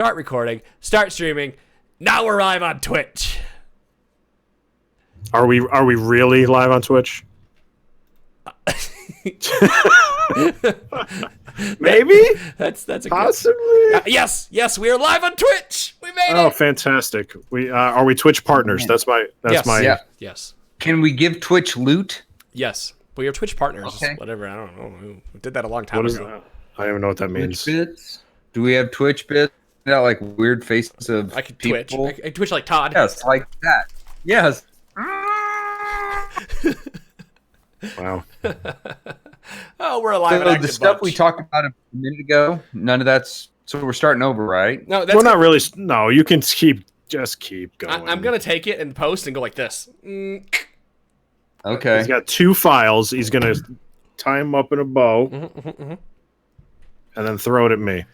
Start recording. Start streaming. Now we're live on Twitch. Are we really live on Twitch? Maybe. That's a Possibly. good... yes, we are live on Twitch. We made it. Oh, fantastic. We are we Twitch partners? That's my Yes. Can we give Twitch loot? Yes. We are Twitch partners. Okay. Whatever. I don't know. We did that a long time ago. I don't even know what that means. Twitch bits? Do we have Twitch bits? Got like weird faces of I could people? Twitch. I Twitch like Todd. Yes, like that. Yes. Wow. Oh, we're alive. So the stuff we talked about a minute ago, none of that's. So we're starting over, right? No, that's Well, not really. No, you can just keep going. I'm gonna take it and post and go like this. Okay. He's got two files. He's gonna tie them up in a bow, and then throw it at me.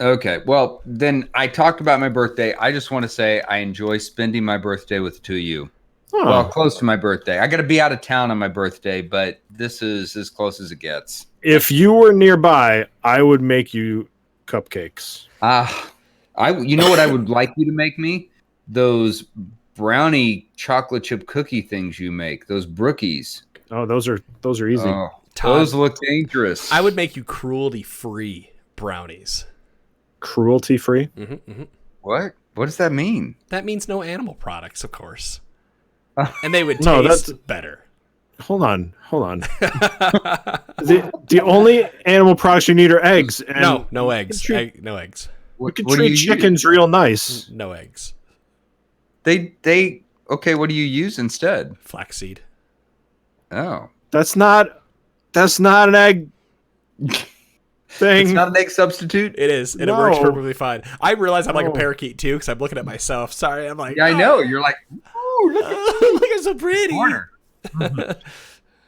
Okay. Well, then I talked about my birthday. I just want to say I enjoy spending my birthday with the two of you. Oh. Well, close to my birthday. I got to be out of town on my birthday, but this is as close as it gets. If you were nearby, I would make you cupcakes. You know what I would like you to make me? Those brownie chocolate chip cookie things you make. Those brookies. Oh, those are easy. Oh, Todd, those look dangerous. I would make you cruelty-free brownies. Cruelty-free? What? What does that mean? That means no animal products, of course. And they would No, taste better. Hold on. The only animal products you need are eggs. And No eggs. No eggs. we can What do treat you chickens real nice. No eggs. They okay. What do you use instead? Flaxseed. Oh, That's not an egg thing. it's not an egg substitute. It is, and it No. works perfectly fine. I realize I'm like a No. parakeet too, because I'm looking at myself. Sorry, I'm like, Yeah, I know. You're like, ooh, look at look, I'm so pretty. corner.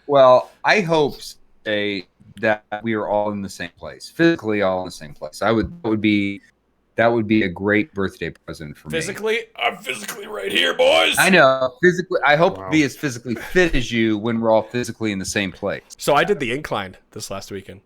Well, I hope say that we are all in the same place, physically all in the same place. That would be a great birthday present for me. Physically, I'm physically right here, boys. I know. Physically, I hope Wow. to be as physically fit as you when we're all physically in the same place. So I did the incline this last weekend.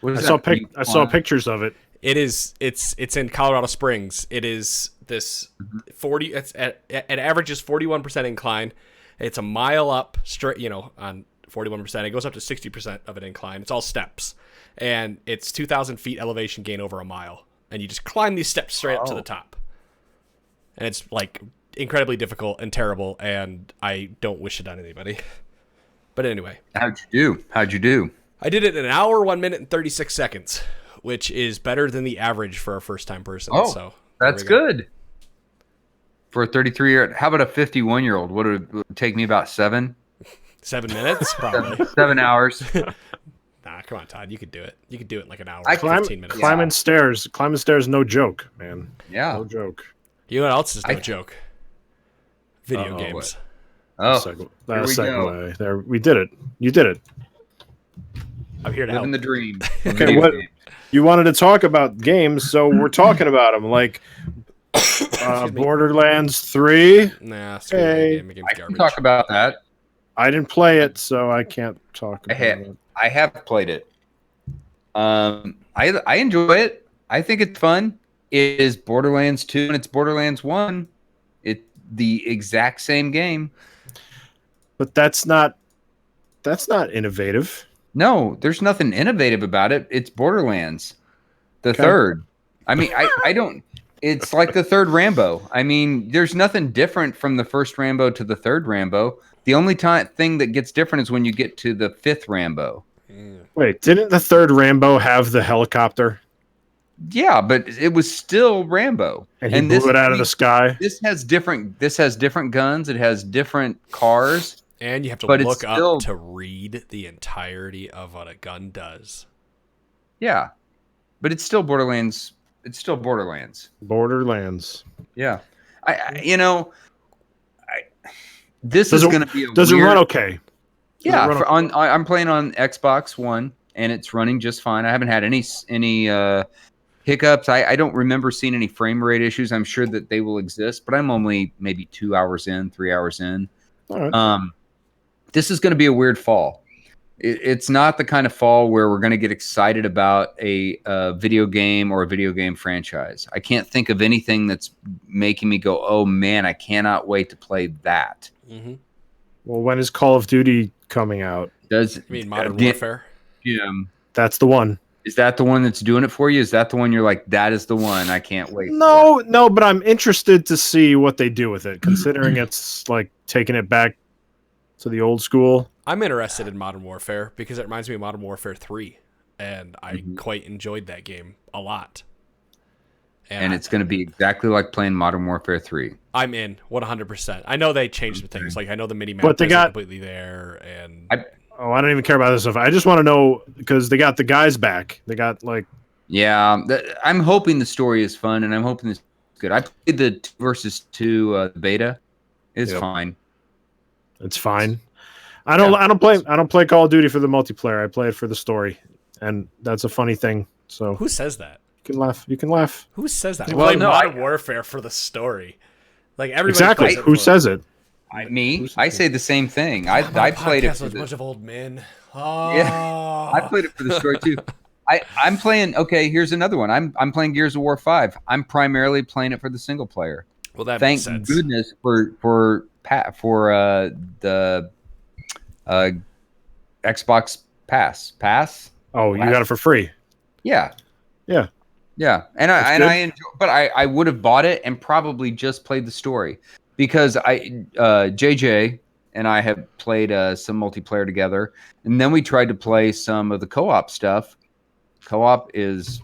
What I is saw that? I saw pictures of it. It's in Colorado Springs. It is this 40. It averages 41% incline. It's a mile up straight, on 41%. It goes up to 60% of an incline. It's all steps, and it's 2,000 feet elevation gain over a mile. And you just climb these steps straight up to the top. And it's like incredibly difficult and terrible, and I don't wish it on anybody. But anyway, How'd you do? I did it in an hour, 1 minute, and 36 seconds, which is better than the average for a first-time person. Oh, so that's good. For a 33-year-old, how about a 51-year-old? Would it take me about 7 minutes, probably. 7 hours? Nah, come on, Todd. You could do it. You could do it in like an hour, I 15 minutes. Climbing stairs, no joke, man. Yeah. No joke. You know what else is no joke? Video games. What? Oh, here we Segue. There, we did it. You did it. I'm here to help. living the dream. Okay, what you wanted to talk about games, so we're talking about them. Like Borderlands 3. Nah, screw that game. The game's I can garbage. talk about that. I didn't play it, so I can't talk about it. I have played it. I enjoy it. I think it's fun. It is Borderlands 2 and it's Borderlands 1. It's the exact same game. But that's not innovative. No, there's nothing innovative about it. It's Borderlands. The third. I mean, I don't. It's like the third Rambo. I mean, there's nothing different from the first Rambo to the third Rambo. The only thing that gets different is when you get to the fifth Rambo. Wait, didn't the third Rambo have the helicopter? Yeah, but it was still Rambo. And he blew it out of the sky? This has different guns. It has different cars. And you have to But it's look still- up to read the entirety of what a gun does. Yeah, but it's still Borderlands. It's still Borderlands. Borderlands. Yeah, this is going to be. Does it run okay? Yeah, I'm playing on Xbox One, and it's running just fine. I haven't had any hiccups. I don't remember seeing any frame rate issues. I'm sure that they will exist, but I'm only maybe 2 hours in, 3 hours in. All right. This is going to be a weird fall. It's not the kind of fall where we're going to get excited about a video game or a video game franchise. I can't think of anything that's making me go, oh man, I cannot wait to play that. Mm-hmm. Well, when is Call of Duty coming out? You mean Modern Warfare? Jim, That's the one. is that the one that's doing it for you? Is that the one you're like, that is the one I can't wait? No, but I'm interested to see what they do with it, considering it's like taking it back to the old school. I'm interested in Modern Warfare because it reminds me of Modern Warfare 3, and I quite enjoyed that game a lot. And it's going to be exactly like playing Modern Warfare 3. I'm in 100%. I know they changed some things. Like I know the mini map But they isn't got- completely there, and I don't even care about this stuff. I just want to know because they got the guys back. They got like, Yeah, I'm hoping the story is fun, and I'm hoping this is good. I played the 2 versus 2 beta. It's Yep. fine. it's fine. I don't play Call of Duty for the multiplayer. I play it for the story, and that's a funny thing. So who says that? you can laugh. Who says that? Well, I play no, Modern Warfare for the story. Like everybody Exactly. plays it Who for- says it? I say the same thing. I played it Podcast for with a the, bunch of old men. Oh. Yeah, I played it for the story too. I'm playing. Okay, here's another one. I'm playing Gears of War 5. I'm primarily playing it for the single player. Well, that Thank makes sense. goodness for the Xbox Pass. Oh, you got it for free. Yeah. Yeah. Yeah. And That's I good. enjoy, but I would have bought it and probably just played the story because JJ and I have played some multiplayer together, and then we tried to play some of the co-op stuff. Co-op is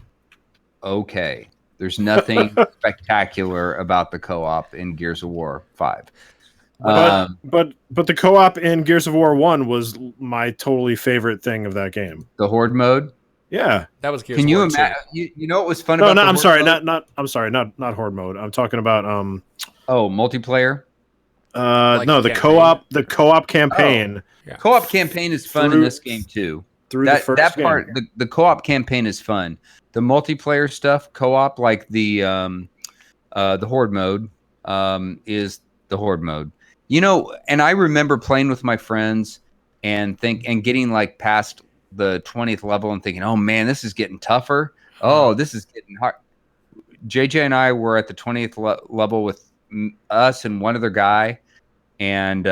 okay. There's nothing spectacular about the co-op in Gears of War 5. But the co-op in Gears of War 1 was my totally favorite thing of that game. The Horde mode. Yeah. That was Gears Can of you War 2. imagine? You know what was fun No, about? no, the I'm Horde sorry, mode? not Horde mode. I'm talking about multiplayer. Like no, the the co-op campaign Yeah. Co-op campaign is fun in Through- this game too. through the first That game. part, the co-op campaign is fun. The multiplayer stuff, co-op, like the horde mode, is the horde mode. You know, and I remember playing with my friends and getting like past the 20th level and thinking, oh man, this is getting tougher. Oh, this is getting hard. JJ and I were at the 20th level with us and one other guy, and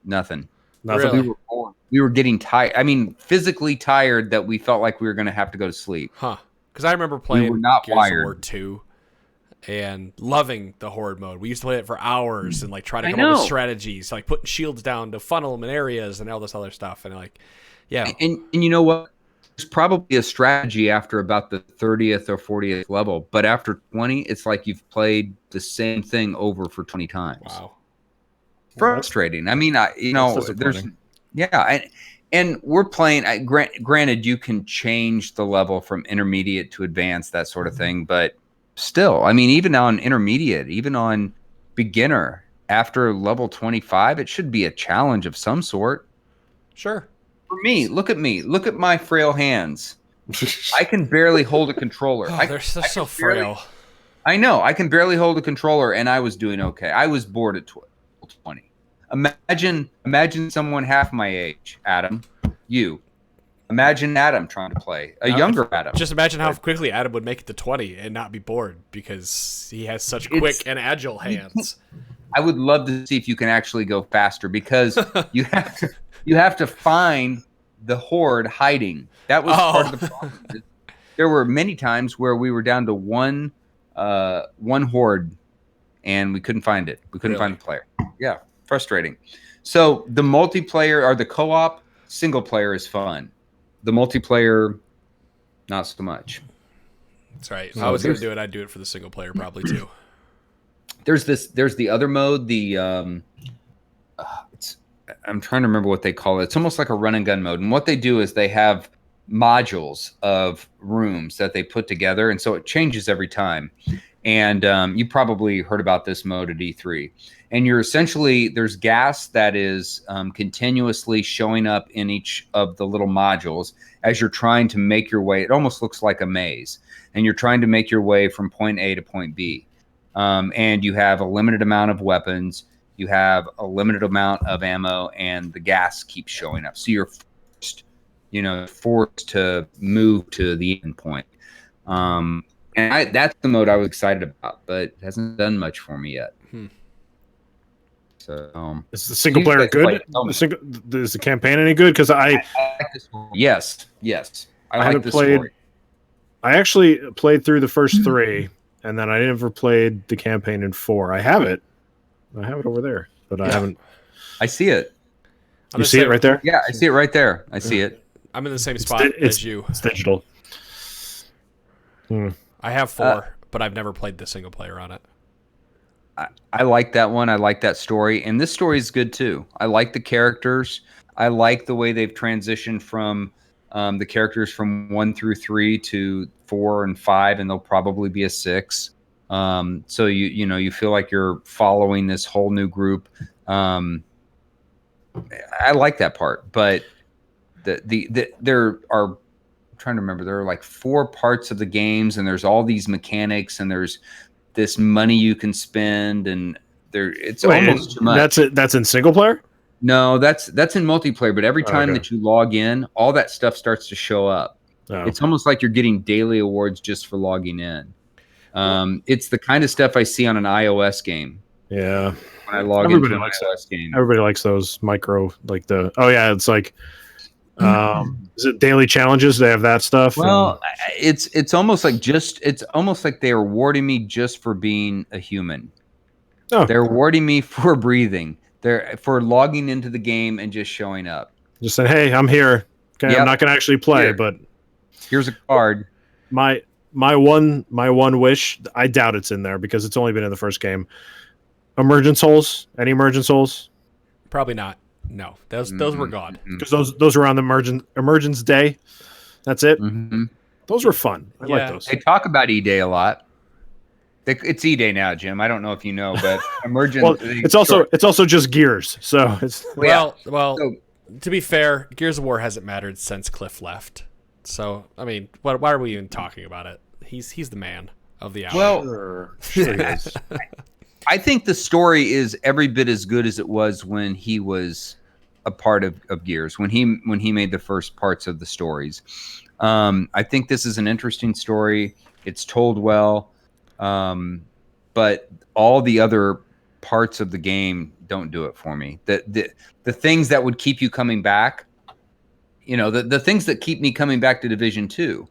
nothing. Really? We were bored. We were getting tired. I mean, physically tired that we felt like we were going to have to go to sleep. Huh. Because I remember playing were not Gears wired. of War 2 and loving the Horde mode. We used to play it for hours and like try to I come up with know. strategies, like putting shields down to funnel them in areas and all this other stuff. And like, yeah. And you know what? There's probably a strategy after about the 30th or 40th level, but after 20, it's like you've played the same thing over for 20 times. Wow. Frustrating. I mean, That's there's disappointing. and we're playing. Granted, you can change the level from intermediate to advanced, that sort of thing, but still, I mean, even on intermediate, even on beginner, after level 25, it should be a challenge of some sort. Sure. For me, look at me. Look at my frail hands. I can barely hold a controller. Oh, they're so can frail. I know. I can barely hold a controller, and I was doing okay. I was bored at 20. Imagine someone half my age, Adam. You. Imagine Adam trying to play. A younger Adam. Just imagine how quickly Adam would make it to 20 and not be bored because he has such quick and agile hands. I would love to see if you can actually go faster because you have to find the horde hiding. That was part of the problem. There were many times where we were down to one horde and we couldn't find it. We couldn't find the player. Yeah, frustrating. So the multiplayer or the co-op single player is fun. The multiplayer, not so much. That's right. If I was going to do it, I'd do it for the single player probably too. There's the other mode, I'm trying to remember what they call it. It's almost like a run and gun mode. And what they do is they have modules of rooms that they put together. And so it changes every time. And you probably heard about this mode at E3. And you're essentially, there's gas that is continuously showing up in each of the little modules as you're trying to make your way. It almost looks like a maze. And you're trying to make your way from point A to point B. And you have a limited amount of weapons. You have a limited amount of ammo, and the gas keeps showing up. So you're forced forced to move to the end point. And that's the mode I was excited about, but it hasn't done much for me yet. So, is the single player good? Is the campaign any good? Because I like the story. Yes. I like the played. Story. I actually played through the first 3, and then I never played the campaign in 4. I have it over there, but I haven't. I see it. You see it right there? Yeah, I see it right there. I see it. I'm in the same spot as you. It's digital. I have 4, but I've never played the single player on it. I like that one. I like that story. And this story is good too. I like the characters. I like the way they've transitioned from the characters from 1 through 3 to 4 and 5, and there'll probably be a 6. So you feel like you're following this whole new group. I like that part, but there are, I'm trying to remember, there are like 4 parts of the games, and there's all these mechanics, and there's this money you can spend, and it's almost too much. That's in single player? No, that's in multiplayer, but every time that you log in, all that stuff starts to show up. It's almost like you're getting daily awards just for logging in. It's the kind of stuff I see on an iOS game. Yeah. When I log into an iOS game. Everybody likes those micro, like it's like is it daily challenges? They have that stuff. Well, it's almost like they're rewarding me just for being a human. Oh. They're rewarding me for breathing. They're for logging into the game and just showing up. Just saying, hey, I'm here. Okay, I'm not going to actually play, but here's a card. My one wish, I doubt it's in there because it's only been in the first game. Emergent Souls? Any Emergent Souls? Probably not. No, those were gone because those were on the Emergence Day. That's it. Mm-hmm. Those were fun. I like those. They talk about E-Day a lot. It's E-Day now, Jim. I don't know if you know, but Emergence. Well, it's also just Gears. So it's to be fair, Gears of War hasn't mattered since Cliff left. So I mean, why are we even talking about it? He's the man of the hour. Well, sure he is. I think the story is every bit as good as it was when he was a part of Gears, when he made the first parts of the stories. I think this is an interesting story. It's told well, but all the other parts of the game don't do it for me. The things that would keep you coming back, the things that keep me coming back to Division 2,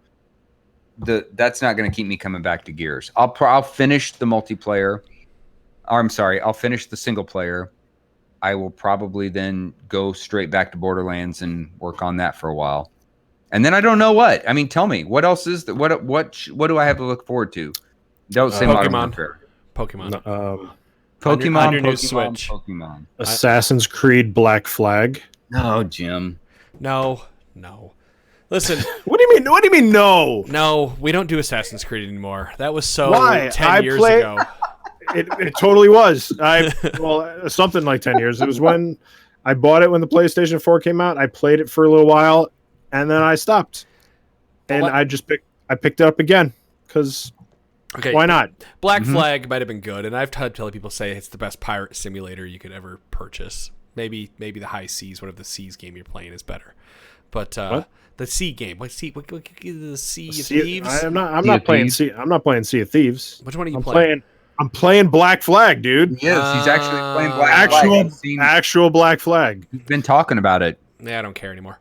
that's not going to keep me coming back to Gears. I'll finish the multiplayer. I'll finish the single player. I will probably then go straight back to Borderlands and work on that for a while. And then I don't know what. I mean, tell me, what else is what do I have to look forward to? Don't say Pokemon. Pokemon on your new Switch. Pokemon. Assassin's Creed Black Flag. No, Jim. No. Listen. What do you mean no? No, we don't do Assassin's Creed anymore. That was 10 years ago. It totally was. Something like 10 years. It was when I bought it when the PlayStation 4 came out. I played it for a little while, and then I stopped. And I picked it up again because why not? Black Flag might have been good, and I've had telling people say it's the best pirate simulator you could ever purchase. Maybe the High Seas, whatever the Seas game you're playing is better. But the Sea game, what Sea of Thieves? I'm not playing Sea of Thieves. Which one are you playing? I'm playing Black Flag, dude. Yes, he's actually playing Black Flag. Actual Black Flag. He's been talking about it. Yeah, I don't care anymore.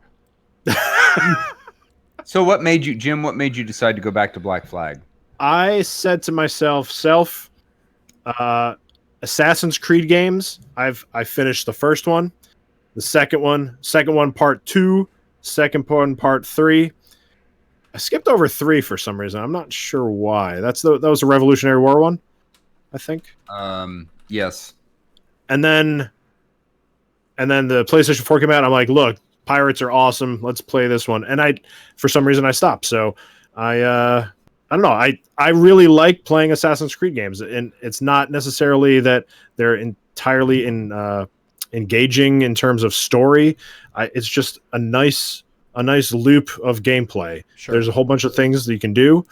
So what made you decide to go back to Black Flag? I said to myself, Assassin's Creed games, I finished the first one, the second one part 2, second one part 3. I skipped over 3 for some reason. I'm not sure why. That was a Revolutionary War one, I think. Yes. And then the PlayStation 4 came out. I'm like, look, pirates are awesome. Let's play this one. And for some reason I stopped. So I don't know. I really like playing Assassin's Creed games, and it's not necessarily that they're entirely engaging in terms of story. It's just a nice loop of gameplay. Sure. There's a whole bunch of things that you can do.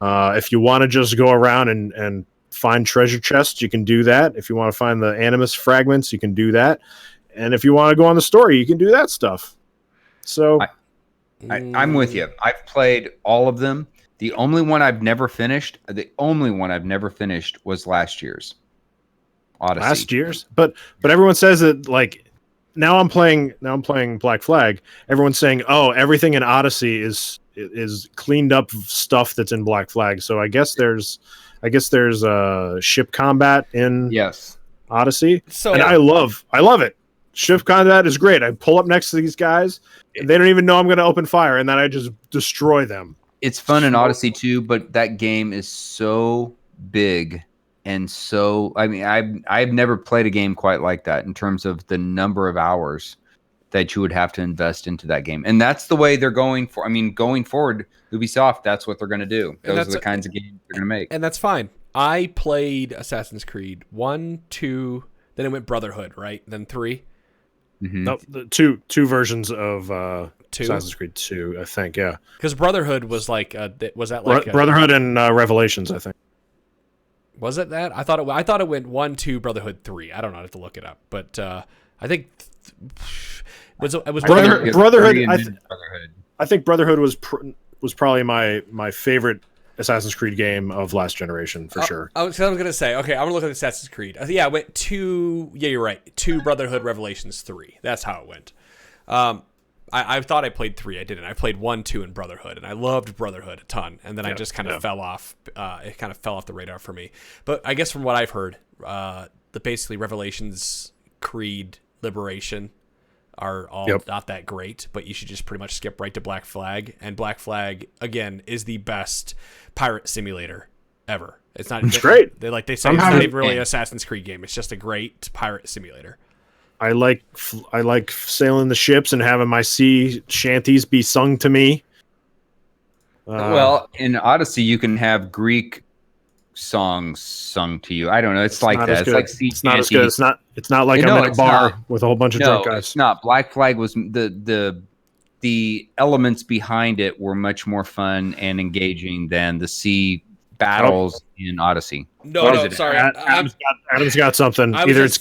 If you want to just go around and find treasure chests, you can do that. If you want to find the Animus fragments, you can do that. And if you want to go on the story, you can do that stuff. So I'm with you. I've played all of them. The only one I've never finished was last year's Odyssey. Last year's, but everyone says that like now I'm playing Black Flag. Everyone's saying, oh, everything in Odyssey is cleaned up stuff that's in Black Flag. So I guess there's ship combat in Odyssey. So I love it. Ship combat is great. I pull up next to these guys, and they don't even know I'm going to open fire, and then I just destroy them. It's fun in Odyssey too, but that game is so big and so. I mean, I've never played a game quite like that in terms of the number of hours that you would have to invest into that game, and that's the way they're going for. I mean, going forward, Ubisoft, that's what they're going to do. Those are the kinds of games they're going to make, and that's fine. I played Assassin's Creed 1, 2, then it went Brotherhood, right? Then 3. Mm-hmm. No, the two versions of Assassin's Creed 2, I think, yeah. Because Brotherhood was like, Brotherhood and Revelations, I think. Was it that? I thought it went 1, 2, Brotherhood 3. I don't know. I have to look it up, but I think it was Brotherhood. I think Brotherhood was probably my favorite Assassin's Creed game of last generation for sure. I was going to say, okay, I'm going to look at Assassin's Creed. Yeah, it went 2. Yeah, you're right. 2 Brotherhood, Revelations 3. That's how it went. I thought I played 3. I didn't. I played 1, 2, and Brotherhood, and I loved Brotherhood a ton. And then I just kind of fell off. It kind of fell off the radar for me. But I guess from what I've heard, basically Revelations, Creed, Liberation are all not that great, but you should just pretty much skip right to Black Flag. And Black Flag, again, is the best pirate simulator ever. It's great. They say it's not even really an Assassin's Creed game. It's just a great pirate simulator. I like sailing the ships and having my sea shanties be sung to me. Well, in Odyssey, you can have Greek songs sung to you. I don't know. It's like that. It's like sea It's not as good. It's not like I'm in a bar with a whole bunch of drunk guys. It's not. Black Flag was the elements behind it were much more fun and engaging than the sea battles in Odyssey. No, sorry. Adam's got something. Either it's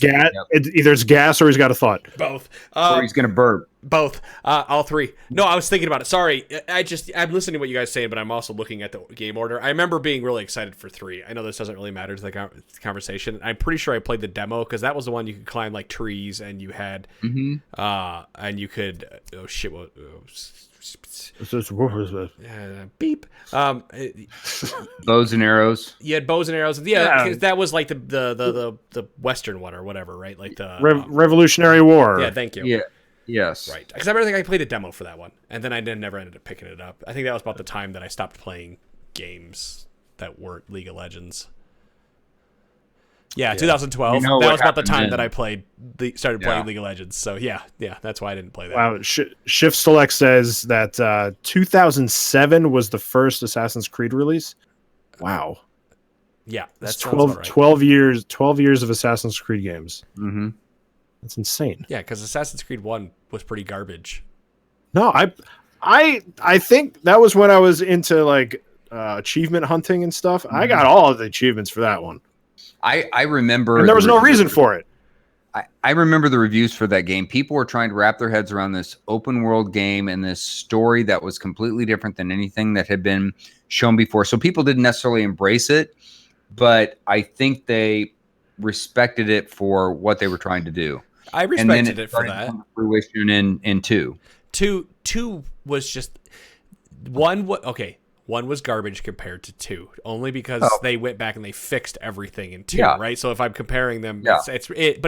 gas or he's got a thought. Both. Or he's gonna burp. Both. All 3. No, I was thinking about it. Sorry. I'm listening to what you guys saying, but I'm also looking at the game order. I remember being really excited for 3. I know this doesn't really matter to the conversation. I'm pretty sure I played the demo because that was the one you could climb like trees and you had, and you could. Oh shit! Beep. Bows and arrows. You had bows and arrows. Yeah, that was like the Western one or whatever, right? Like the Revolutionary War. Yeah, thank you. Yeah. Yes. Right. Because I remember I played a demo for that one, and then I never ended up picking it up. I think that was about the time that I stopped playing games that weren't League of Legends. Yeah, 2012. That was about the time that I started playing League of Legends. So yeah, that's why I didn't play that. Wow. Shift Select says that 2007 was the first Assassin's Creed release. Wow. Yeah, that's 12 years of Assassin's Creed games. Mm-hmm. That's insane. Yeah, because Assassin's Creed 1 was pretty garbage. No, I think that was when I was into like achievement hunting and stuff. I got all of the achievements for that one. I remember, and there was no reason for it. I remember the reviews for that game. People were trying to wrap their heads around this open world game and this story that was completely different than anything that had been shown before. So people didn't necessarily embrace it, but I think they respected it for what they were trying to do. I respected it for that. Fruition in 2. 2 was just one. Okay. 1 was garbage compared to 2, only because they went back and they fixed everything in 2, right? So if I'm comparing them, but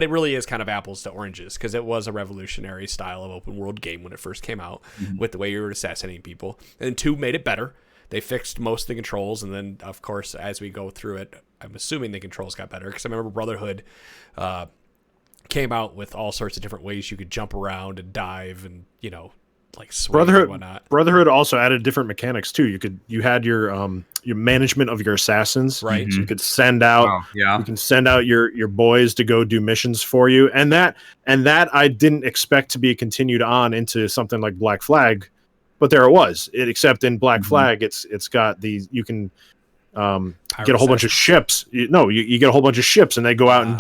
it really is kind of apples to oranges because it was a revolutionary style of open world game when it first came out with the way you were assassinating people. And then 2 made it better. They fixed most of the controls, and then, of course, as we go through it, I'm assuming the controls got better because I remember Brotherhood came out with all sorts of different ways you could jump around and dive and, like swing and whatnot. Brotherhood also added different mechanics too. You had your management of your assassins, right? So you could send out you can send out your boys to go do missions for you, and that I didn't expect to be continued on into something like Black Flag, but there it was. Except in Black Flag, it's got these, you can get a whole bunch of ships. You get a whole bunch of ships, and they go out and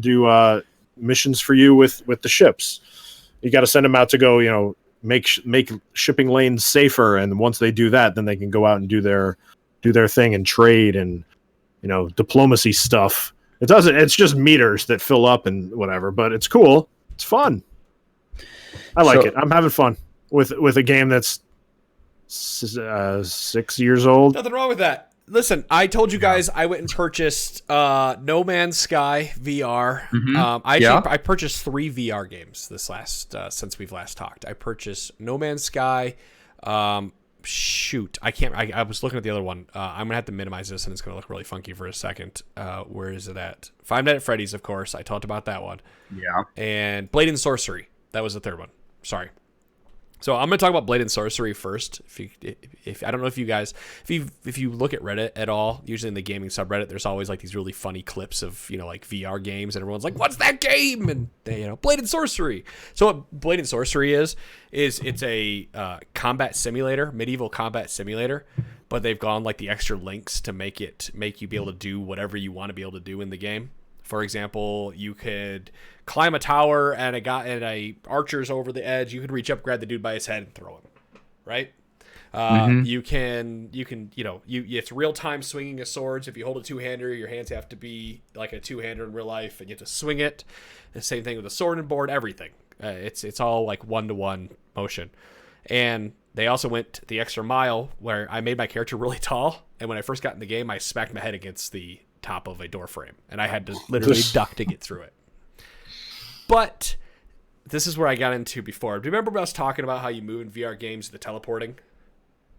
do missions for you with the ships. You got to send them out to go, make shipping lanes safer, and once they do that, then they can go out and do their thing and trade and diplomacy stuff. It's just meters that fill up and whatever, but it's cool. It's fun. I like it. I'm having fun with a game that's 6 years old. Nothing wrong with that. Listen, I told you guys I went and purchased No Man's Sky VR. I purchased 3 VR games since we've last talked. I purchased No Man's Sky. Shoot, I was looking at the other one. I'm gonna have to minimize this, and it's gonna look really funky for a second. Where is it at? Five Nights at Freddy's, of course. I talked about that one. Yeah. And Blade and Sorcery. That was the third one. Sorry. So I'm going to talk about Blade and Sorcery first. If I don't know if you guys, if you look at Reddit at all, usually in the gaming subreddit, there's always like these really funny clips of like VR games, and everyone's like, "What's that game?" And they, Blade and Sorcery. So what Blade and Sorcery is it's a combat simulator, medieval combat simulator, but they've gone like the extra links to make you be able to do whatever you want to be able to do in the game. For example, you could climb a tower and a archer's over the edge. You could reach up, grab the dude by his head, and throw him. Right? You can it's real time swinging of swords. If you hold a two-hander, your hands have to be like a two-hander in real life, and you have to swing it. The same thing with a sword and board. Everything. It's all like 1-to-1 motion. And they also went the extra mile where I made my character really tall, and when I first got in the game, I smacked my head against the top of a door frame, and I had to literally duck to get through it. But this is where I got into before. Do you remember us talking about how you move in VR games, the teleporting?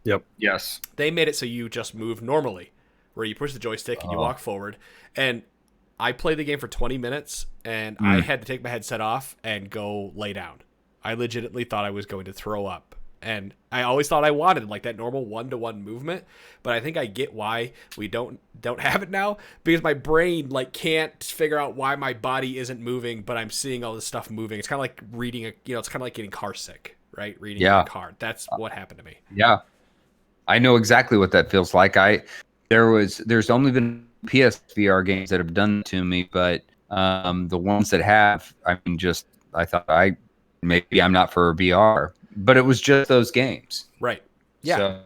Yep. Yes. They made it so you just move normally, where you push the joystick and you walk forward. And I played the game for 20 minutes, and I had to take my headset off and go lay down. I legitimately thought I was going to throw up. And I always thought I wanted like that normal 1-to-1 movement, but I think I get why we don't have it now, because my brain like can't figure out why my body isn't moving, but I'm seeing all this stuff moving. It's kind of like reading it's kind of like getting car sick, right? Reading a card. That's what happened to me. Yeah, I know exactly what that feels like. There's only been PSVR games that have done it to me, but the ones that have, I thought maybe I'm not for VR. But it was just those games. Right. Yeah. So,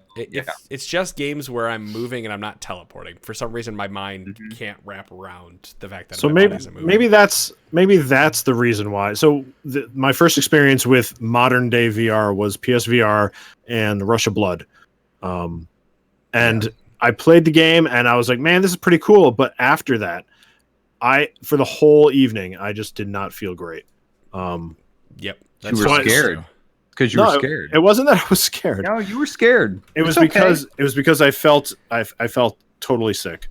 it's just games where I'm moving and I'm not teleporting. For some reason, my mind can't wrap around the fact that my body isn't moving. Maybe that's the reason why. So my first experience with modern day VR was PSVR and Rush of Blood. I played the game and I was like, man, this is pretty cool. But after that, for the whole evening, I just did not feel great. Yep. You were scared. Because you were scared. It wasn't that I was scared. No, you were scared. It was because I felt totally sick.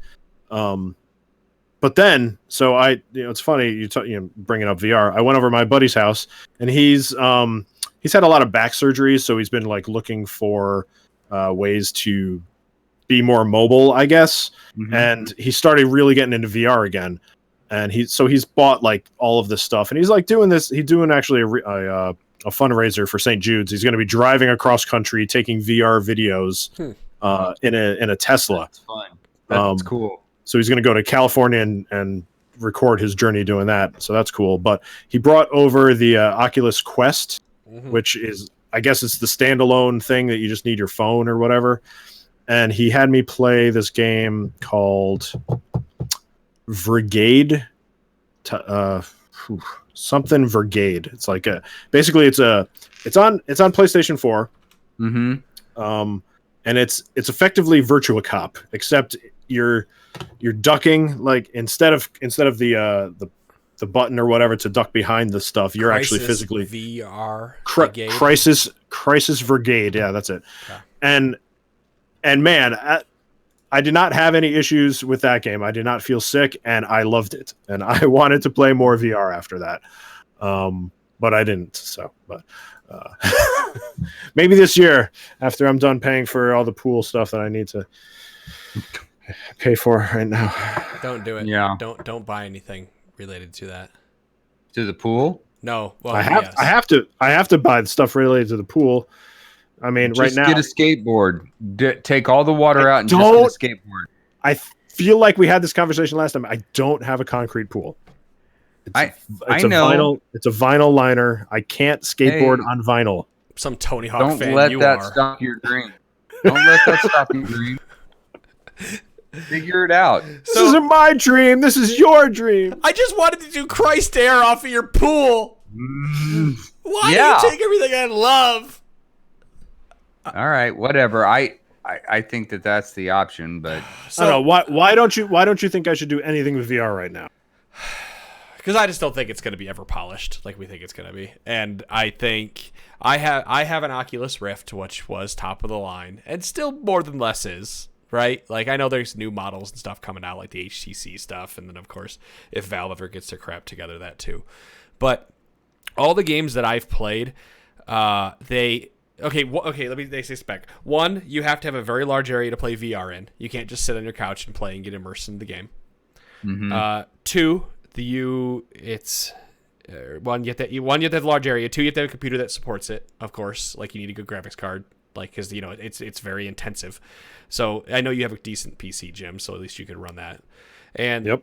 But then, so it's funny you bringing up VR. I went over to my buddy's house, and he's had a lot of back surgeries, so he's been like looking for ways to be more mobile, I guess. Mm-hmm. And he started really getting into VR again. And he's bought like all of this stuff, and he's like doing this. He's doing actually a fundraiser for St. Jude's. He's going to be driving across country, taking VR videos in a Tesla. That's fun. That's cool. So he's going to go to California and record his journey doing that. So that's cool. But he brought over the Oculus Quest, which is, I guess it's the standalone thing that you just need your phone or whatever. And he had me play this game called Brigade. Something Brigade. It's like basically it's on PlayStation 4. Mm-hmm. And it's effectively Virtua Cop, except you're ducking, like instead of the button or whatever to duck behind the stuff, you're actually physically VR Crisis Brigade. Yeah, that's it. Okay. And man, I did not have any issues with that game. I did not feel sick, and I loved it. And I wanted to play more VR after that, but I didn't. So, maybe this year, after I'm done paying for all the pool stuff that I need to pay for right now. Don't do it. Yeah. Don't buy anything related to that. To the pool? No. Well, I have to buy the stuff related to the pool. I mean, just right now, get a skateboard. Take all the water out and just get a skateboard. I feel like we had this conversation last time. I don't have a concrete pool. I know. It's a vinyl liner. I can't skateboard on vinyl. Some Tony Hawk Don't fan let you that are. stop your dream. Don't let that stop your dream. Figure it out. This isn't my dream. This is your dream. I just wanted to do Christ Air off of your pool. Why do you take everything I love? All right, whatever. I think that's the option, but I don't know. Why don't you think I should do anything with VR right now? Because I just don't think it's going to be ever polished like we think it's going to be. And I think I have an Oculus Rift, which was top of the line, and still more than less is. Right? Like, I know there's new models and stuff coming out, like the HTC stuff, and then, of course, if Valve ever gets their crap together, that too. But all the games that I've played, let me take this back. One, you have to have a very large area to play VR in. You can't just sit on your couch and play and get immersed in the game. Mm-hmm. Two, you have to have a large area. Two, you have to have a computer that supports it, of course. Like, you need a good graphics card. Like, because, it's very intensive. So I know you have a decent PC, Jim, so at least you can run that. And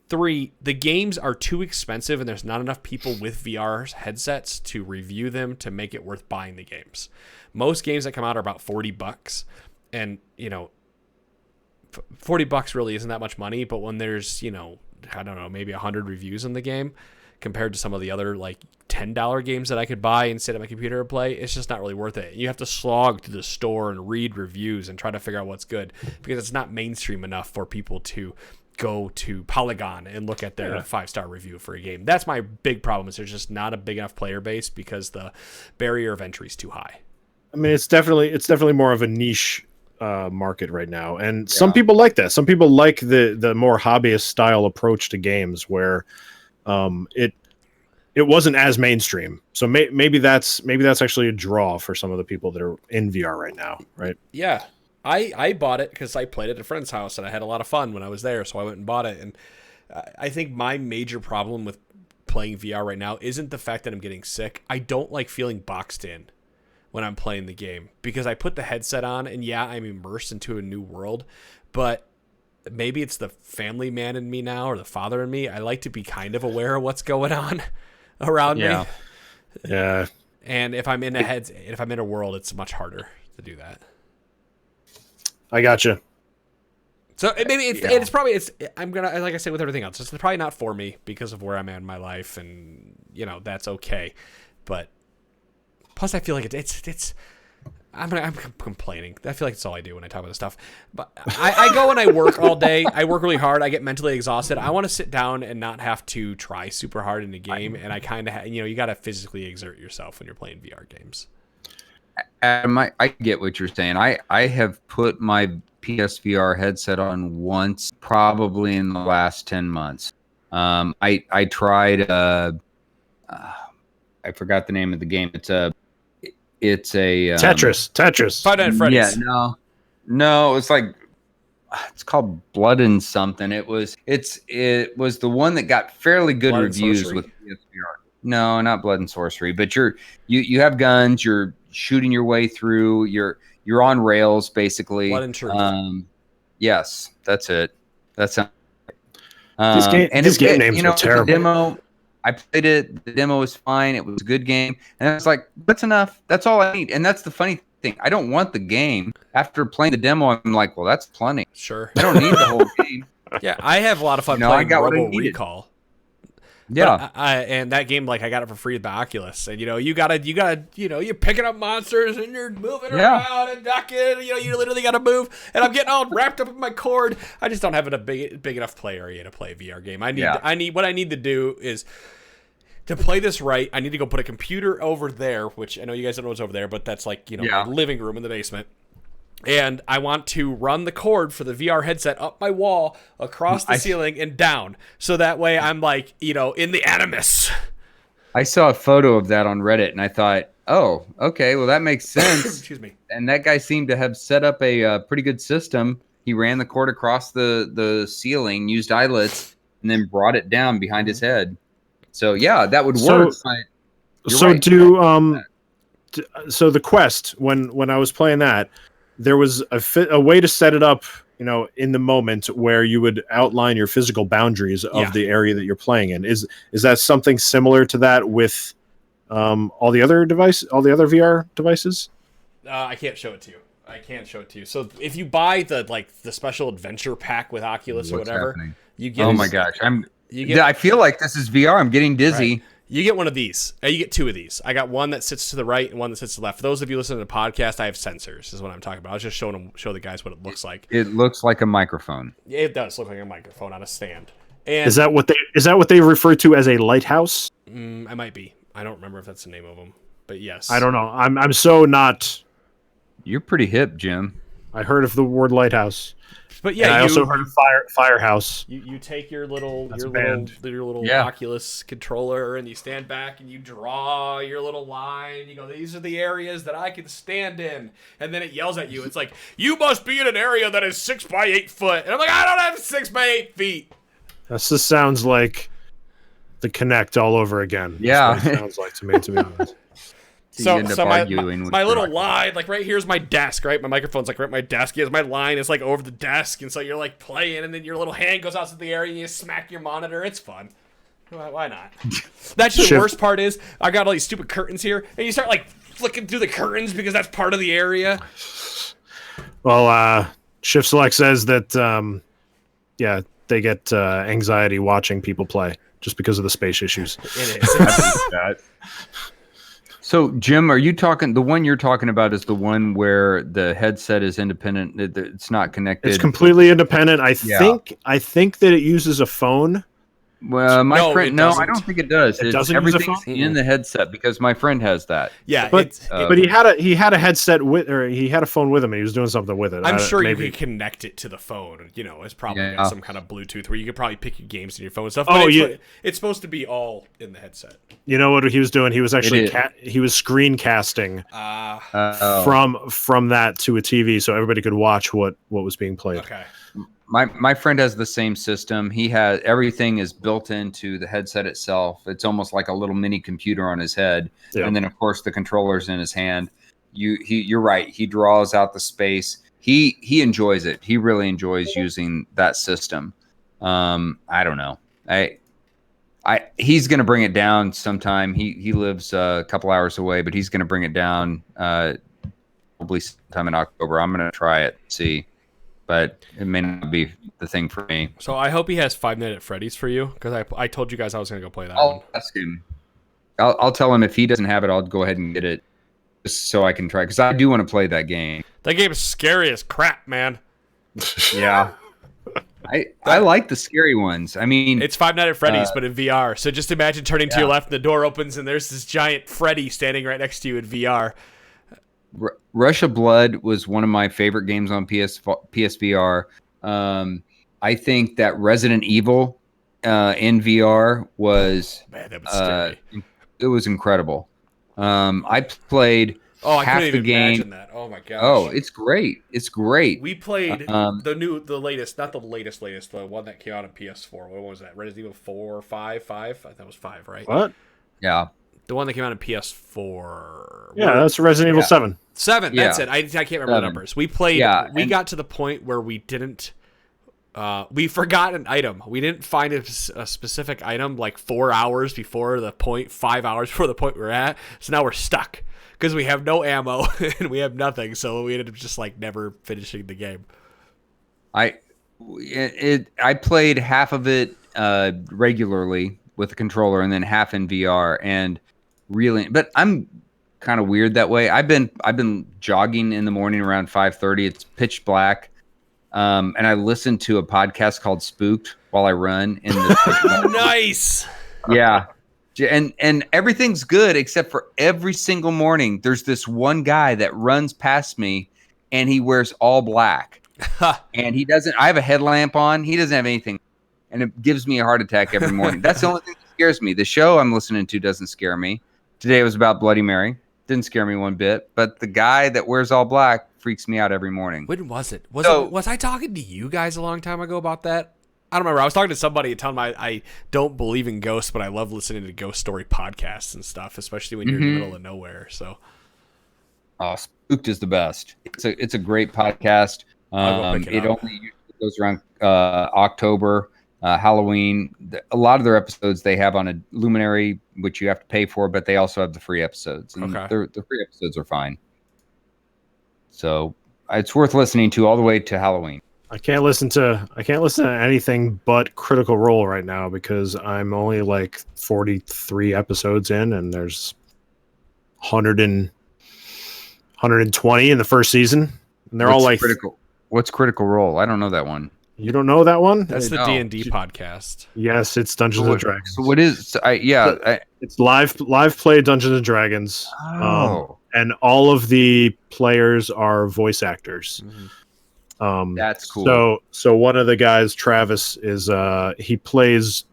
three, the games are too expensive, and there's not enough people with VR headsets to review them to make it worth buying the games. Most games that come out are about $40, and $40 really isn't that much money. But when there's I don't know, maybe 100 reviews in the game, compared to some of the other like $10 games that I could buy and sit at my computer and play, it's just not really worth it. You have to slog to the store and read reviews and try to figure out what's good, because it's not mainstream enough for people to go to Polygon and look at their 5-star review for a game. That's my big problem, is there's just not a big enough player base because the barrier of entry is too high. I mean, it's definitely more of a niche market right now, and some people like that. Some people like the more hobbyist style approach to games where it wasn't as mainstream. So maybe that's actually a draw for some of the people that are in VR right now, right? Yeah. I bought it because I played at a friend's house and I had a lot of fun when I was there, so I went and bought it. And I think my major problem with playing VR right now isn't the fact that I'm getting sick. I don't like feeling boxed in when I'm playing the game, because I put the headset on and I'm immersed into a new world, but maybe it's the family man in me now, or the father in me. I like to be kind of aware of what's going on around me. Yeah. And if I'm in a world, it's much harder to do that. I gotcha. So it's probably I'm gonna, like I said with everything else, it's probably not for me because of where I'm at in my life, and that's okay. But plus, I feel like it's. I'm complaining. I feel like that's all I do when I talk about this stuff. But I go and I work all day. I work really hard. I get mentally exhausted. I want to sit down and not have to try super hard in a game. And I kind of, you got to physically exert yourself when you're playing VR games. Adam, I get what you're saying. I have put my PSVR headset on once, probably in the last 10 months. I tried. I forgot the name of the game. It's a Tetris. Five Nights at Freddy's. Yeah, no. It's like it's called Blood and something. It was the one that got fairly good Blood reviews with PSVR. No, not Blood and Sorcery. But you have guns. You're shooting your way through. You're on rails basically. Blood and Truth. Yes, that's it. That's these game names are terrible. The demo, I played it. The demo was fine. It was a good game. And I was like, that's enough. That's all I need. And that's the funny thing. I don't want the game. After playing the demo, I'm like, well, that's plenty. Sure. I don't need the whole game. Yeah, I have a lot of fun playing Robo Recall. Yeah. And that game, like, I got it for free at the Oculus. And, you gotta, you're picking up monsters and you're moving around and ducking. You literally gotta move. And I'm getting all wrapped up in my cord. I just don't have a big enough play area to play a VR game. What I need to do is, to play this right, I need to go put a computer over there, which I know you guys don't know what's over there, but that's like, my living room in the basement. And I want to run the cord for the VR headset up my wall, across the ceiling, and down. So that way I'm like, in the Animus. I saw a photo of that on Reddit, and I thought, oh, okay, well, that makes sense. Excuse me. And that guy seemed to have set up a pretty good system. He ran the cord across the ceiling, used eyelets, and then brought it down behind his head. So, yeah, that would work. So the Quest, when I was playing that, there was a way to set it up, in the moment where you would outline your physical boundaries of the area that you're playing in. Is that something similar to that with all the other VR devices? I can't show it to you. So if you buy the special adventure pack with Oculus or What's whatever, happening? you get. Oh my gosh, get. I feel like this is VR. I'm getting dizzy. Right. You get one of these. You get two of these. I got one that sits to the right and one that sits to the left. For those of you listening to the podcast, I have sensors, is what I'm talking about. I was just show the guys what it looks like. It looks like a microphone. It does look like a microphone on a stand. And Is that what they refer to as a lighthouse? I might be. I don't remember if that's the name of them, but yes. I don't know. I'm so not. You're pretty hip, Jim. I heard of the word lighthouse. But yeah, and I also heard of firehouse. You take your little Yeah. Oculus controller and you stand back and you draw your little line. You go, these are the areas that I can stand in, and then it yells at you. It's like, you must be in an area that is 6 by 8 foot, and I'm like, I don't have 6 by 8 feet. This just sounds like the Kinect all over again. Yeah. That's what it sounds like to me, to be honest. You end up arguing with my your little Oculus. line, like right here's my desk, right? My microphone's like right at my desk. My line is like over the desk, and so you're like playing, and then your little hand goes out to the area, and you smack your monitor. It's fun. Why not? That's just the worst part is I got all these stupid curtains here, and you start like flicking through the curtains because that's part of the area. Well, Shift Select says that, they get anxiety watching people play just because of the space issues. It is. So, Jim, are you talking? The one you're talking about is the one where the headset is independent. It's not connected. It's completely independent. I Yeah. think that it uses a phone. Well, my friend, No, it I doesn't. don't think it does. It doesn't use a everything's phone? in the headset because my friend has that. Yeah, But he had a headset he had a phone with him, and he was doing something with it. I'm sure maybe. you could connect it to the phone. You know, it's probably Yeah. got some kind of Bluetooth where you could probably pick your games in your phone and stuff. Oh, But yeah. it's supposed to be all in the headset. You know what he was doing? He was actually It is. he was screencasting from that to a TV, so everybody could watch what was being played. Okay. My friend has the same system. He has everything is built into the headset itself. It's almost like a little mini computer on his head, Yeah. and then of course the controller's in his hand. You're right. He draws out the space. He enjoys it. He really enjoys using that system. I don't know. He's going to bring it down sometime. He lives a couple hours away, but he's going to bring it down probably sometime in October. I'm going to try it, see, but it may not be the thing for me. So I hope he has 5 Nights at Freddy's for you, because I told you guys I was going to go play that one. I'll ask him. I'll tell him if he doesn't have it, I'll go ahead and get it just so I can try, because I do want to play that game. That game is scary as crap, man. Yeah. I like the scary ones. I mean, It's 5 Nights at Freddy's, but in VR. So just imagine turning to your left and the door opens and there's this giant Freddy standing right next to you in VR. Rush of Blood was one of my favorite games on PSVR. I think that Resident Evil in VR was Man, that was scary. it was incredible. I played I half couldn't the even game. imagine that. Oh my gosh. Oh, it's great. It's great. We played Um, the latest, not the latest, the one that came out on PS4. What was that? Resident Evil 4 or 5? 5? That was 5, right? What? Yeah. The one that came out on PS4. Yeah, that's Resident Evil 7. 7. That's Yeah. it. I can't remember the 7. numbers. We played. Yeah, we and- got to the point where we didn't. We forgot an item. We didn't find a specific item like 4 hours before the point, 5 hours before the point we're at. So now we're stuck because we have no ammo and we have nothing. So we ended up just like never finishing the game. I played half of it regularly with the controller and then half in VR, and really, but I'm kind of weird that way. I've been jogging in the morning around 5:30. It's pitch black, and I listen to a podcast called Spooked while I run in the Nice. yeah. And everything's good except for every single morning there's this one guy that runs past me and he wears all black. And I have a headlamp on. He doesn't have anything. And it gives me a heart attack every morning. That's the only thing that scares me. The show I'm listening to doesn't scare me. Today it was about Bloody Mary. Didn't scare me one bit. But the guy that wears all black freaks me out every morning. When was it? Was I talking to you guys a long time ago about that? I don't remember. I was talking to somebody and telling them I don't believe in ghosts, but I love listening to ghost story podcasts and stuff, especially when you're in the middle of nowhere. So, Spooked is the best. It's a great podcast. I'll go pick it It up. only usually goes around October, Halloween. A lot of their episodes they have on a Luminary, which you have to pay for, but they also have the free episodes, and the free episodes are fine. So it's worth listening to all the way to Halloween. I can't listen to anything but Critical Role right now because I'm only like 43 episodes in, and there's 120 in the first season, and they're all like critical. What's Critical Role? I don't know that one. You don't know that one? That's the D&D podcast. Yes, it's Dungeons and Dragons. So what is? It's live play Dungeons and Dragons. Oh, and all of the players are voice actors. That's cool. So one of the guys, Travis, is he plays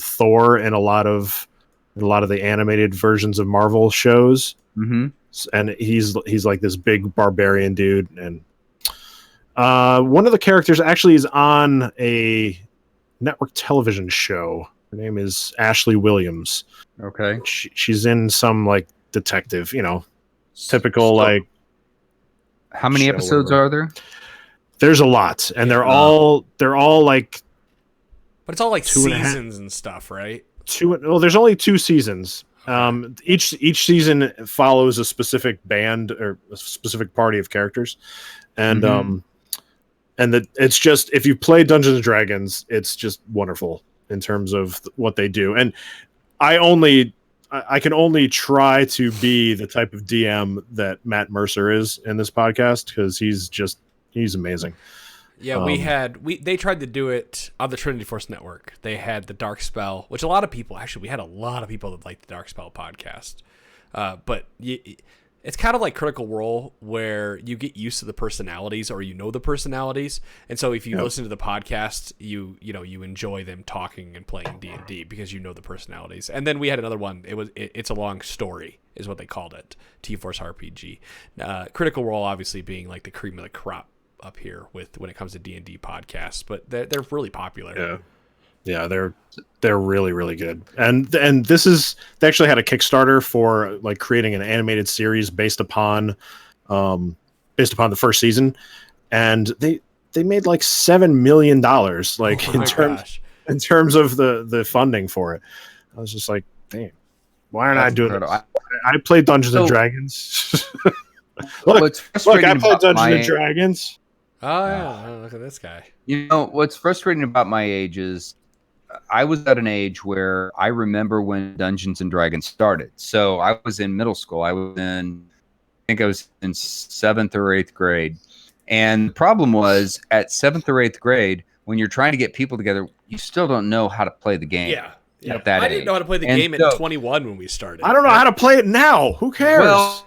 Thor in a lot of the animated versions of Marvel shows. Mm-hmm. And he's like this big barbarian dude, and one of the characters actually is on a network television show. Her name is Ashley Williams. Okay. She's in some like detective, typical like. How many episodes are there? There's a lot, and they're all like. But it's all like seasons and stuff, right? There's only 2 seasons. Each season follows a specific band or a specific party of characters, and it's just, if you play Dungeons and Dragons, it's just wonderful in terms of what they do. And I can only try to be the type of DM that Matt Mercer is in this podcast, because he's amazing. Yeah, they tried to do it on the Trinity Force Network. They had the Dark Spell, which we had a lot of people that liked the Dark Spell podcast. But it's kind of like Critical Role, where you get used to the personalities, or the personalities, and so if you listen to the podcast, you enjoy them talking and playing D&D because you know the personalities. And then we had another one. It's a long story, is what they called it. T-Force RPG. Critical Role obviously being like the cream of the crop up here when it comes to D&D podcasts, but they're really popular. Yeah, they're really, really good. And they actually had a Kickstarter for like creating an animated series based upon the first season, and they made like $7 million in terms of the funding for it. I was just like, damn, why aren't I doing it? I played Dungeons and Dragons. look, I played Dungeons and Dragons. Oh yeah, look at this guy. What's frustrating about my age is I was at an age where I remember when Dungeons and Dragons started. So I was in middle school. I was in 7th or 8th grade. And the problem was, at 7th or 8th grade, when you're trying to get people together, you still don't know how to play the game. Yeah. I didn't know how to play the game at 21 when we started. I don't know how to play it now. Who cares? Well,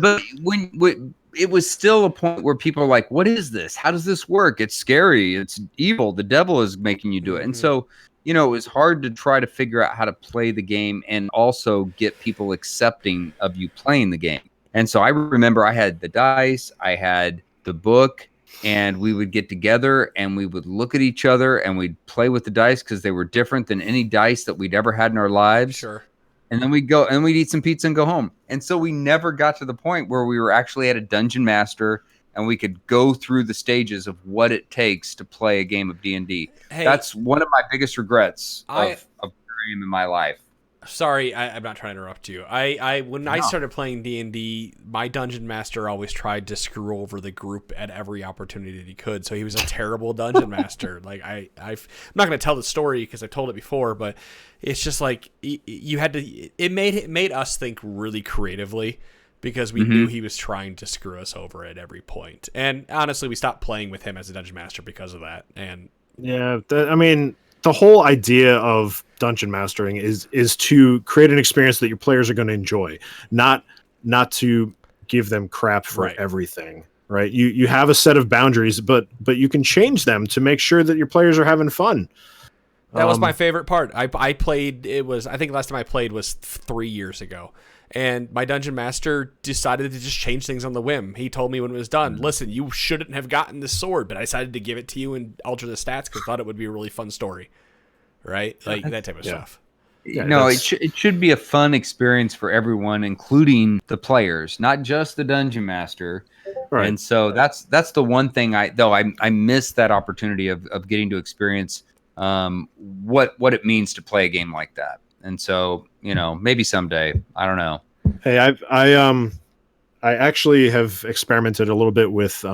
but when it was still a point where people are like, what is this? How does this work? It's scary. It's evil. The devil is making you do it. And so, it was hard to try to figure out how to play the game and also get people accepting of you playing the game. And so I remember I had the dice, I had the book, and we would get together and we would look at each other and we'd play with the dice because they were different than any dice that we'd ever had in our lives. Sure. And then we'd go and we'd eat some pizza and go home. And so we never got to the point where we were actually at a dungeon master and we could go through the stages of what it takes to play a game of D&D. Hey, that's one of my biggest regrets of game in my life. Sorry, I'm not trying to interrupt you. I started playing D&D, my dungeon master always tried to screw over the group at every opportunity that he could. So he was a terrible dungeon master. Like I'm not going to tell the story because I've told it before, but it's just like you had to. It made us think really creatively because we knew he was trying to screw us over at every point. And honestly, we stopped playing with him as a dungeon master because of that. And yeah, the whole idea of dungeon mastering is to create an experience that your players are going to enjoy, not to give them crap for everything. Right? You have a set of boundaries, but you can change them to make sure that your players are having fun. That was my favorite part. I played. I think the last time I played was 3 years ago. And my dungeon master decided to just change things on the whim. He told me when it was done, listen, you shouldn't have gotten this sword, but I decided to give it to you and alter the stats because I thought it would be a really fun story. Right? Like that type of stuff. Yeah, no, it should be a fun experience for everyone, including the players, not just the dungeon master. Right. And so that's the one thing I miss that opportunity of getting to experience what it means to play a game like that. And so, maybe someday, I don't know. Hey, I actually have experimented a little bit with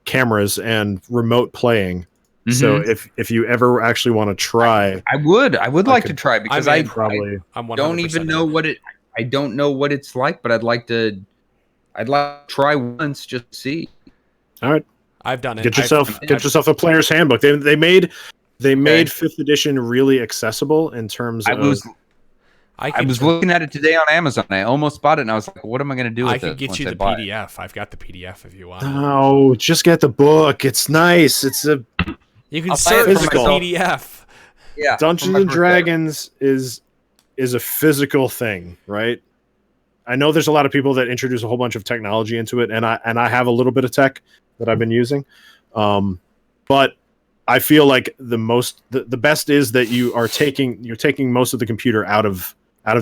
cameras and remote playing. Mm-hmm. So if you ever actually want to try, I would like to try, because I don't even know what I don't know what it's like, but I'd like to try once just to see. All right, I've done it. Get yourself a player's handbook. They made 5th edition really accessible in terms of. I was looking at it today on Amazon. I almost bought it, and I was like, "What am I going to do with it?" I could get you the PDF. I've got the PDF if you want. No, just get the book. It's nice. You can search for the PDF. Yeah, Dungeons and Dragons is a physical thing, right? I know there's a lot of people that introduce a whole bunch of technology into it, and I have a little bit of tech that I've been using, but I feel like the best is that you're taking most of the computer out of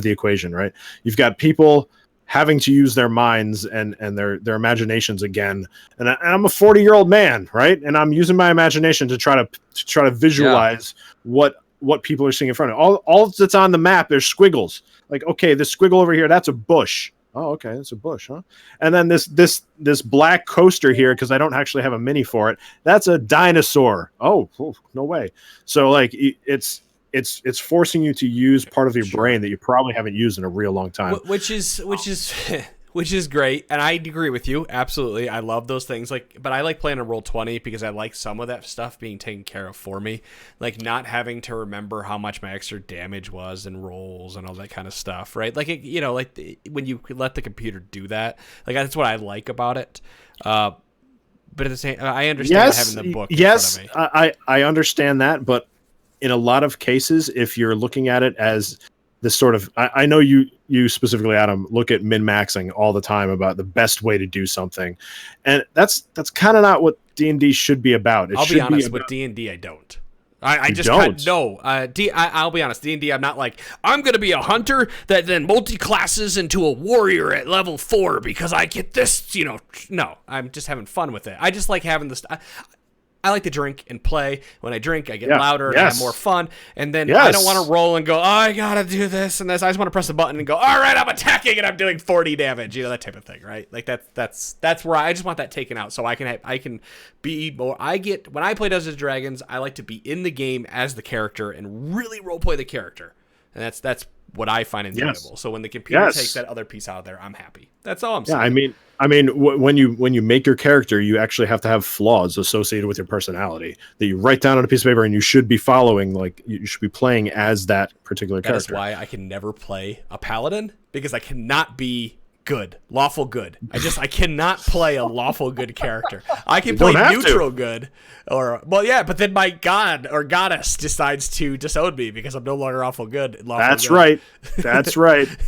the equation, right? You've got people having to use their minds and their imaginations again, and I'm a 40-year-old man, right? And I'm using my imagination to try to visualize what people are seeing in front of them. All that's on the map, there's squiggles. Like, okay, this squiggle over here, that's a bush. Oh, okay, that's a bush, huh? And then this black coaster here, because I don't actually have a mini for it, that's a dinosaur. Oh, no way. So like it's forcing you to use part of your brain that you probably haven't used in a real long time. Which is great, and I agree with you absolutely. I love those things, but I like playing a Roll20 because I like some of that stuff being taken care of for me, like not having to remember how much my extra damage was and rolls and all that kind of stuff, right? Like when you let the computer do that, like that's what I like about it. But at the same, I understand having the book. Yes, in front of me. I understand that, but in a lot of cases, if you're looking at it as this sort of, I know you specifically, Adam, look at min-maxing all the time about the best way to do something, and that's kind of not what D&D should be about. I'll be honest, with D&D, I don't. I just don't. No. I'll be honest. D&D, I'm not like, I'm going to be a hunter that then multi-classes into a warrior at level 4 because I get this, No, I'm just having fun with it. I just like having this. I like to drink and play. When I drink, I get louder and I have more fun. And then I don't want to roll and go, oh, I got to do this and this. I just want to press the button and go, all right, I'm attacking and I'm doing 40 damage. That type of thing, right? Like that's where I just want that taken out so I can be more. When I play Dungeons and Dragons, I like to be in the game as the character and really role play the character. And that's what I find enjoyable. So when the computer takes that other piece out of there, I'm happy. That's all I'm saying. Yeah, I mean, when you make your character, you actually have to have flaws associated with your personality that you write down on a piece of paper, and you should be following. Like you should be playing as that particular character. That's why I can never play a paladin, because I cannot be good, lawful good. I cannot play a lawful good character. I can play neutral good, but then my god or goddess decides to disown me because I'm no longer lawful good. That's right.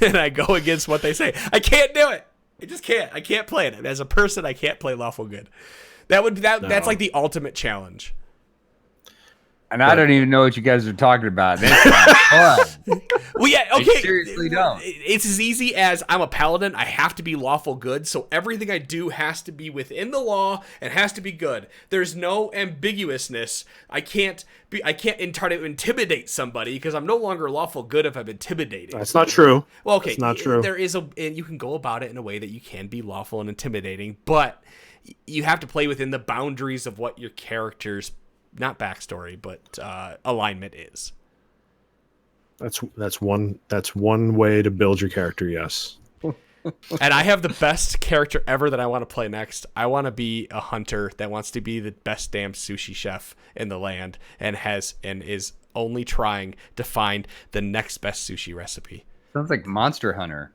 And I go against what they say. I can't do it. I just can't. I can't play it. As a person, I can't play lawful good. That's like the ultimate challenge. And I don't even know what you guys are talking about. Well, yeah, okay. I seriously don't. It's as easy as I'm a paladin. I have to be lawful good, so everything I do has to be within the law and has to be good. There's no ambiguousness. I can't try to intimidate somebody because I'm no longer lawful good if I'm intimidating. That's not true. Well, okay, that's not true. And you can go about it in a way that you can be lawful and intimidating, but you have to play within the boundaries of what your character's not backstory, but alignment is. That's one way to build your character. Yes. And I have the best character ever that I want to play next. I want to be a hunter that wants to be the best damn sushi chef in the land and is only trying to find the next best sushi recipe. Sounds like Monster Hunter.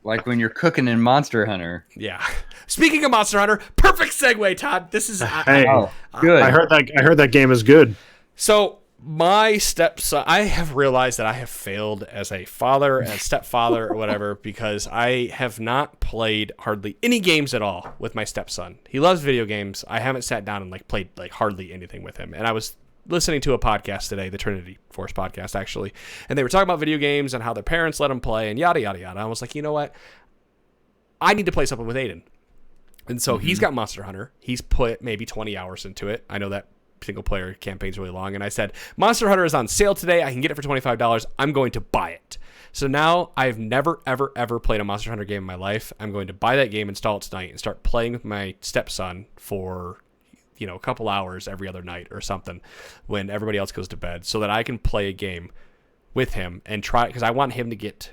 Like when you're cooking in Monster Hunter. Yeah. Speaking of Monster Hunter, perfect segue, Todd. This is good. I heard that game is good. So my stepson, I have realized that I have failed as a father and stepfather or whatever because I have not played hardly any games at all with my stepson. He loves video games. I haven't sat down and played hardly anything with him. And I was listening to a podcast today, the Trinity Force podcast, actually, and they were talking about video games and how their parents let them play and yada, yada, yada. I was like, you know what? I need to play something with Aiden. And so he's got Monster Hunter. He's put maybe 20 hours into it. I know that single player campaign's really long. And I said, Monster Hunter is on sale today. I can get it for $25. I'm going to buy it. So now I've never, ever, ever played a Monster Hunter game in my life. I'm going to buy that game, install it tonight, and start playing with my stepson for, a couple hours every other night or something when everybody else goes to bed, so that I can play a game with him and try, because I want him to get,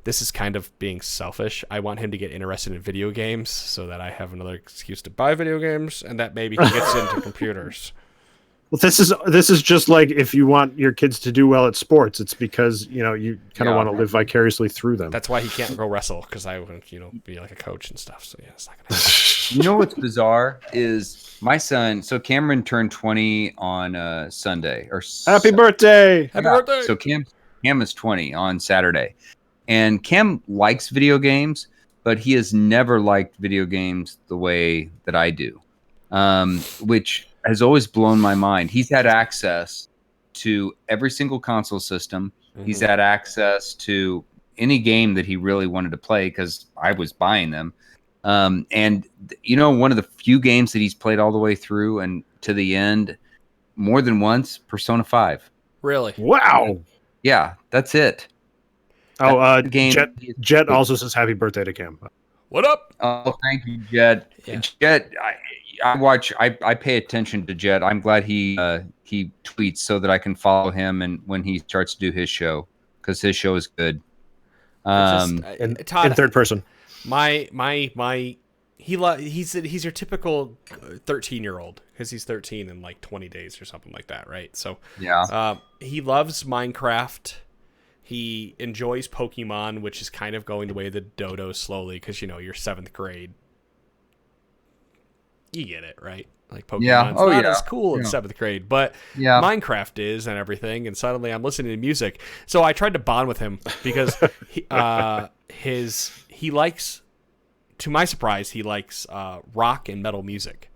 this is kind of being selfish, I want him to get interested in video games so that I have another excuse to buy video games, and that maybe he gets into computers. Well, this is just like if you want your kids to do well at sports, it's because you kind of want to live vicariously through them. That's why he can't go wrestle, because I would be like a coach and stuff. So yeah, it's not gonna happen. You know what's bizarre is my son. So Cameron turned 20 on Sunday. Or Happy birthday! Happy birthday! So Cam is 20 on Saturday, and Cam likes video games, but he has never liked video games the way that I do, which has always blown my mind. He's had access to every single console system. Mm-hmm. He's had access to any game that he really wanted to play because I was buying them. And one of the few games that he's played all the way through and to the end more than once, Persona 5. Really? Wow. Yeah, that's it. Oh, game. Jet also says happy birthday to Cam. What up? Oh, thank you, Jet. Yeah. Jet, I pay attention to Jet. I'm glad he tweets so that I can follow him and when he starts to do his show, because his show is good. Todd, in third person. He's your typical 13-year-old, because he's 13 in like 20 days or something like that, right? So yeah, he loves Minecraft. He enjoys Pokemon, which is kind of going the way of the dodo slowly, because you're 7th grade. You get it, right? Like Pokemon's not as cool in 7th grade, but Minecraft is and everything. And suddenly I'm listening to music. So I tried to bond with him because he likes, to my surprise, he likes rock and metal music.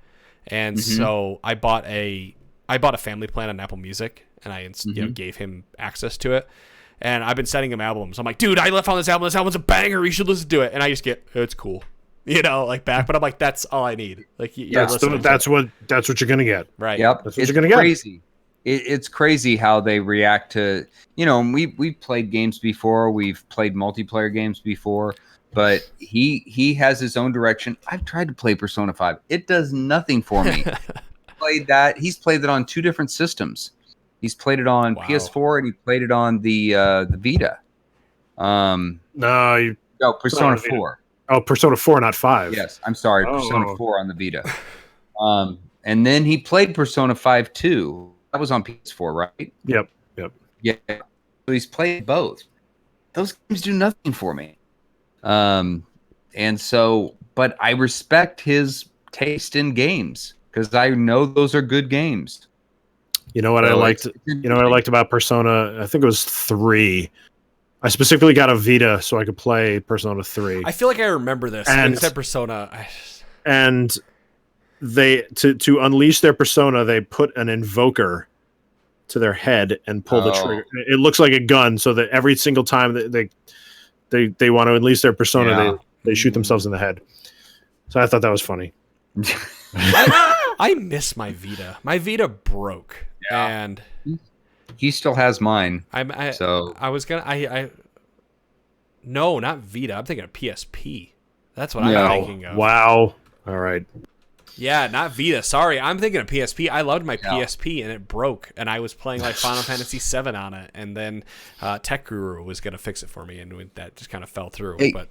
And so I bought a family plan on Apple Music, and I gave him access to it. And I've been sending him albums. I'm like, dude, I found this album. This album's a banger. You should listen to it. And I just get, it's cool. Back, but I'm like, that's all I need. Like, that's what you're gonna get, right? Yep, that's what you're gonna get. Crazy. It's crazy how they react to, we've played games before, we've played multiplayer games before, but he has his own direction. I've tried to play Persona 5. It does nothing for me. He's played that on 2 different systems. He's played it on PS4 and he played it on the Vita. Persona 4. Oh, Persona 4, not 5. Yes, I'm sorry. Persona 4 on the Vita. And then he played Persona 5 too. That was on PS4, right? Yep. Yeah. So he's played both. Those games do nothing for me. And so, but I respect his taste in games because I know those are good games. You know what I liked? You know what I liked about Persona? I think it was 3. I specifically got a Vita so I could play Persona 3. I feel like I remember this. And when you said Persona. And they to unleash their persona, they put an invoker to their head and pull the trigger. It looks like a gun, so that every single time that they want to unleash their persona, they shoot themselves in the head. So I thought that was funny. I miss my Vita. My Vita broke, and he still has mine. No, not Vita. I'm thinking of PSP. That's what I'm thinking of. Wow. All right. Yeah, not Vita. Sorry, I'm thinking of PSP. I loved my PSP, and it broke, and I was playing like Final Fantasy VII on it, and then Tech Guru was going to fix it for me, and that just kind of fell through. Hey, but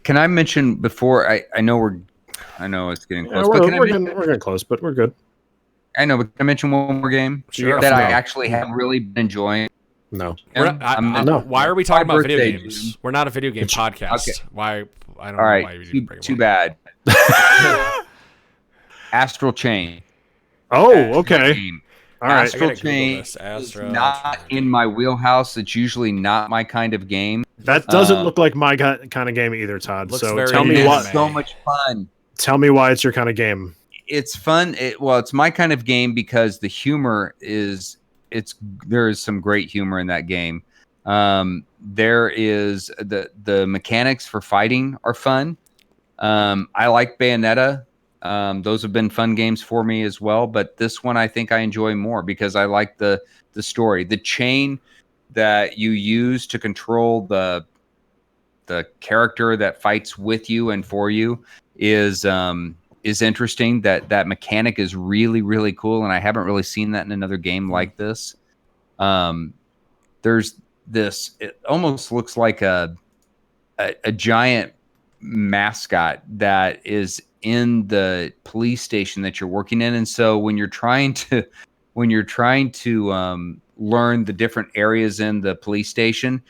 can I mention before? I know it's getting close. We're getting close, but we're good. I know, but can I mention one more game that I actually have really been enjoying? No. Why are we talking about video games? We're not a video game podcast. Okay. Why? I don't know why you didn't bring it up. Too bad. Astral Chain. Oh, okay. All right. Astral Chain is not in my wheelhouse. It's usually not my kind of game. That doesn't look like my kind of game either, Todd. So tell me why. It's so much fun. Tell me why it's your kind of game. It's fun. It's my kind of game because the humor is. There is some great humor in that game. There is the mechanics for fighting are fun. I like Bayonetta. Those have been fun games for me as well. But this one I think I enjoy more because I like the story. The chain that you use to control the character that fights with you and for you is interesting. That mechanic is really, really cool, and I haven't really seen that in another game like this. There's this. It almost looks like a giant mascot that is in the police station that you're working in, and so when you're trying to learn the different areas in the police station,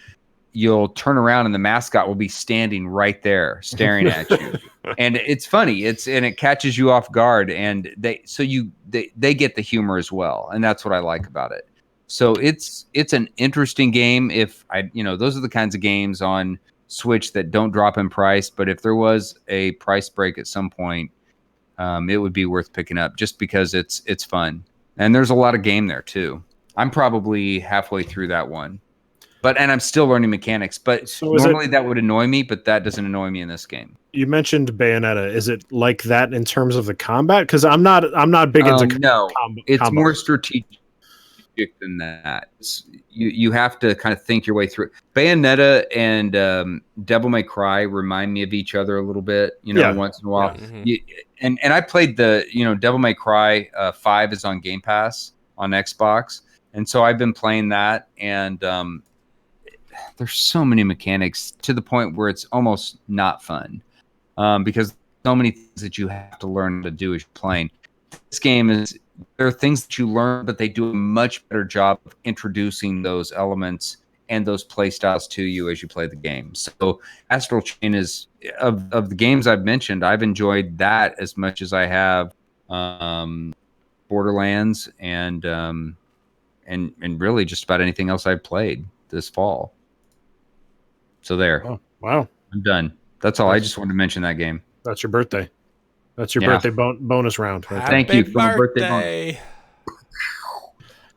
you'll turn around and the mascot will be standing right there staring at you. And it's funny. It catches you off guard, and they get the humor as well. And that's what I like about it. So it's an interesting game. Those are the kinds of games on Switch that don't drop in price, but if there was a price break at some point, it would be worth picking up just because it's fun. And there's a lot of game there too. I'm probably halfway through that one. And I'm still learning mechanics. But so normally that would annoy me, but that doesn't annoy me in this game. You mentioned Bayonetta. Is it like that in terms of the combat? Because I'm not big into it's more strategic than that. You have to kind of think your way through it. Bayonetta and Devil May Cry remind me of each other a little bit. Once in a while. Yeah. Mm-hmm. And I played the Devil May Cry 5 is on Game Pass on Xbox, and so I've been playing that and. There's so many mechanics to the point where it's almost not fun because so many things that you have to learn to do as you're playing. This game there are things that you learn, but they do a much better job of introducing those elements and those play styles to you as you play the game. So Astral Chain is of the games I've mentioned, I've enjoyed that as much as I have Borderlands and really just about anything else I've played this fall. So there. Oh, wow. I'm done. That's all. I just wanted to mention that game. That's your birthday. That's your birthday bonus round. Right. Thank you for my birthday.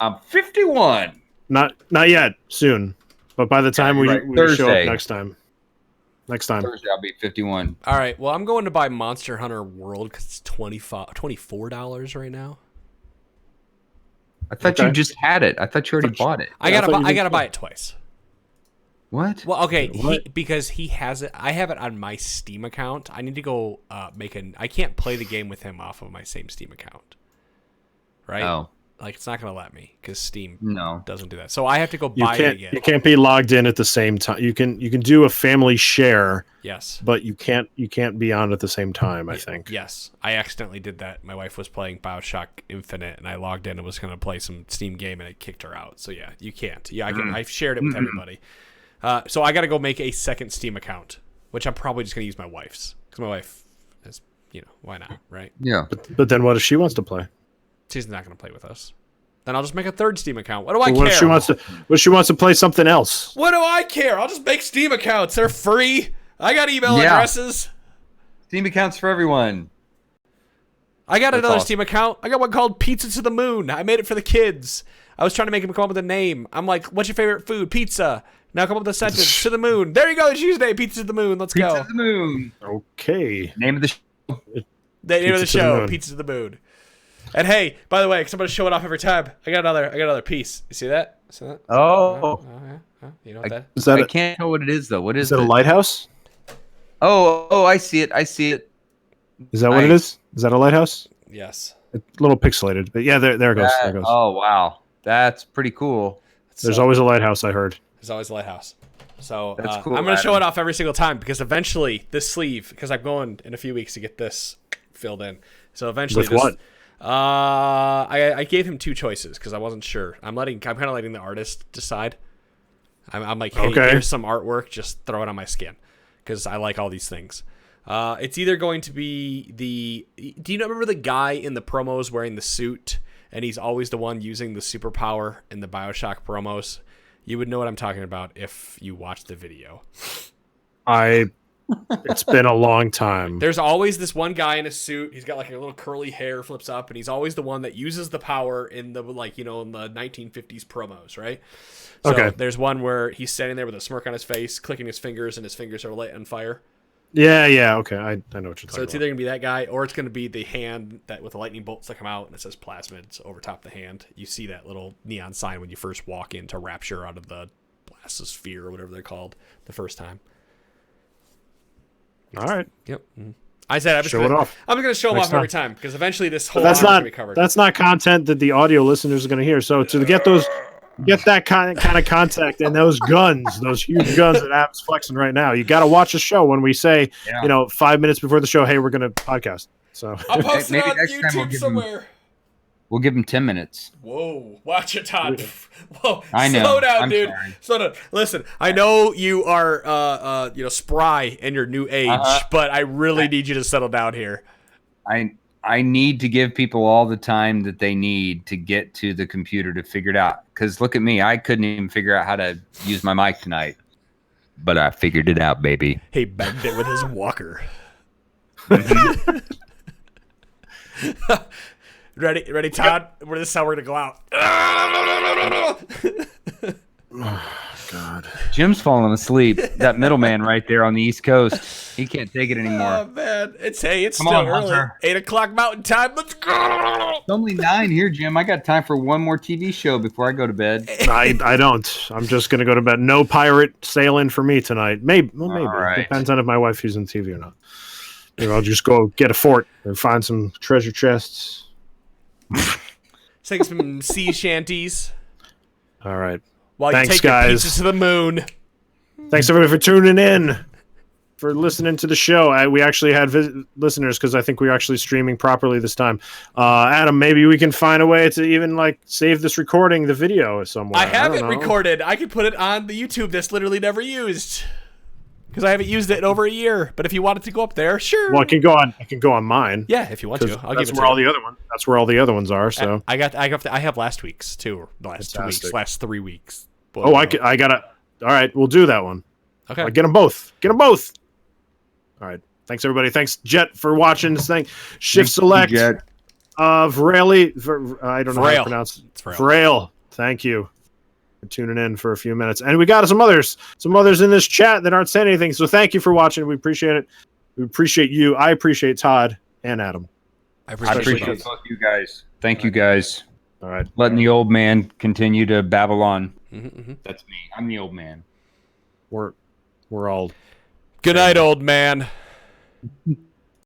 I'm 51. Not yet. Soon. But by the time we show up next time. Thursday, I'll be 51. All right. Well, I'm going to buy Monster Hunter World because it's $24 right now. I thought you just had it. I thought you already bought it. I gotta buy it twice. What? Well, okay, because he has it. I have it on my Steam account. I need to go I can't play the game with him off of my same Steam account. Right? Oh. Like, it's not going to let me because Steam doesn't do that. So I have to go buy it again. You can't be logged in at the same time. You can do a family share. Yes. But you can't be on at the same time, I think. Yes. I accidentally did that. My wife was playing BioShock Infinite, and I logged in and was going to play some Steam game, and it kicked her out. So, yeah, you can't. Yeah, I've shared it with everybody. So I got to go make a second Steam account, which I'm probably just going to use my wife's. Because my wife is, why not, right? Yeah. But then what if she wants to play? She's not going to play with us. Then I'll just make a third Steam account. What do I care? What if she wants to play something else? What do I care? I'll just make Steam accounts. They're free. I got email addresses. Steam accounts for everyone. I got another Steam account. I got one called Pizza to the Moon. I made it for the kids. I was trying to make them come up with a name. I'm like, what's your favorite food? Pizza. Now come up with a sentence. To the moon. There you go. It's Tuesday. Pizza to the Moon. Let's go. Pizza to the Moon. Okay. Name of the show. The name of the show. Pizza to the Moon. And hey, by the way, because I'm going to show it off every time, I got another piece. You see that? Oh. Yeah. You know what that is? I can't know what it is, though. What is it? Is it a lighthouse? Oh, I see it. Is that what it is? Is that a lighthouse? Yes. It's a little pixelated, but yeah, there it goes. There it goes. Oh, wow. That's pretty cool. There's always a lighthouse, I heard. There's always a lighthouse. So that's cool, I'm going to show it off every single time because eventually this sleeve, because I'm going in a few weeks to get this filled in. So eventually with what? I gave him two choices because I wasn't sure. I'm kind of letting the artist decide. I'm like, hey, here's some artwork, just throw it on my skin because I like all these things. It's either going to be do you remember the guy in the promos wearing the suit and he's always the one using the superpower in the BioShock promos? You would know what I'm talking about if you watched the video. It's been a long time. There's always this one guy in a suit. He's got like a little curly hair, flips up, and he's always the one that uses the power in the in the 1950s promos, right? So there's one where he's standing there with a smirk on his face, clicking his fingers, and his fingers are lit on fire. Yeah. Okay, I know what you're talking So it's about. either gonna be that guy or it's gonna be the hand that with the lightning bolts that come out and it says plasmids over top the hand. You see that little neon sign when you first walk into Rapture out of the blastosphere or whatever they're called the first time. All right. Yep. I said I'm Show it off. I'm gonna show them Next off every time. time because eventually this whole That's armor's not gonna be covered. that's not content that the audio listeners are going to hear. So to get that kind of contact and those guns, those huge guns that Adam's flexing right now, you got to watch the show when we say, 5 minutes before the show, hey, we're going to podcast. So I'll post it Maybe on next time we'll YouTube give somewhere. We'll give them 10 minutes. Whoa, watch it, Todd. Whoa, I know. Slow down, I'm dude. sorry. Slow down. Listen, I know you are, spry in your new age, but I really need you to settle down here. I need to give people all the time that they need to get to the computer to figure it out. Because look at me. I couldn't even figure out how to use my mic tonight. But I figured it out, baby. He begged it with his walker. Ready, Todd? This is how we're going to go out. oh, God. Jim's falling asleep. That middleman right there on the East Coast. He can't take it anymore. Oh, man. It's Come still on, early. Hunter. 8 o'clock Mountain Time. Let's go. It's only 9 here, Jim. I got time for one more TV show before I go to bed. I don't. I'm just going to go to bed. No pirate sailing for me tonight. Maybe. Well, maybe. All right. Depends on if my wife is on TV or not. Maybe I'll just go get a fort or find some treasure chests. Take some sea shanties All right. while Thanks, you take guys. your pizzas to the moon. Thanks, everybody, for tuning in, for listening to the show. We actually had listeners because I think we're actually streaming properly this time. Adam, maybe we can find a way to even save this recording, the video somewhere. I have don't it know. recorded. I could put it on the YouTube that's literally never used because I haven't used it in over a year. But if you wanted to go up there, sure. Well, I can go on mine. Yeah, if you want to, I'll give That's it where to all you. the other ones. That's where all the other ones are. So I have last week's too, or the last 2 weeks, Fantastic. last 3 weeks. Boy, I gotta. All right, we'll do that one. Okay. Get them both. Get them both. All right. Thanks, everybody. Thanks, Jet, for watching this thing. Shift select. Jet. Vreli. I don't know how to Vrail. pronounce it. It's Vrail. Vrail. Thank you for tuning in for a few minutes. And we got some others in this chat that aren't saying anything. So thank you for watching. We appreciate it. We appreciate you. I appreciate Todd and Adam. I I appreciate appreciate it. both you guys. Thank you guys. All right. Letting the old man continue to babble on. Mm-hmm. That's me. I'm the old man. We're all Good night, old man.